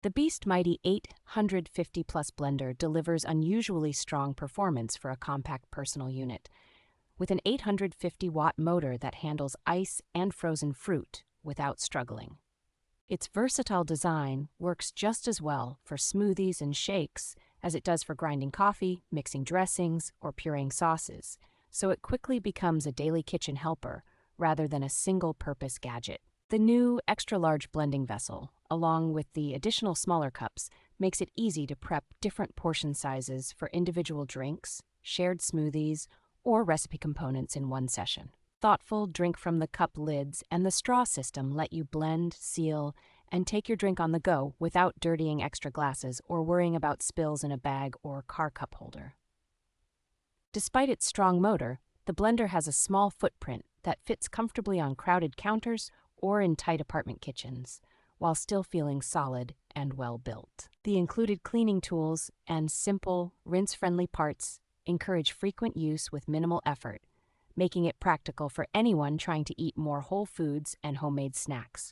The Beast Mighty 850 plus blender delivers unusually strong performance for a compact personal unit, with an 850-watt motor that handles ice and frozen fruit without struggling. Its versatile design works just as well for smoothies and shakes as it does for grinding coffee, mixing dressings, or pureeing sauces, so it quickly becomes a daily kitchen helper rather than a single-purpose gadget. The new extra-large blending vessel, along with the additional smaller cups, makes it easy to prep different portion sizes for individual drinks, shared smoothies, or recipe components in one session. Thoughtful drink-from-the-cup lids and the straw system let you blend, seal, and take your drink on the go without dirtying extra glasses or worrying about spills in a bag or car cup holder. Despite its strong motor, the blender has a small footprint that fits comfortably on crowded counters or in tight apartment kitchens, while still feeling solid and well-built. The included cleaning tools and simple, rinse-friendly parts encourage frequent use with minimal effort, making it practical for anyone trying to eat more whole foods and homemade snacks.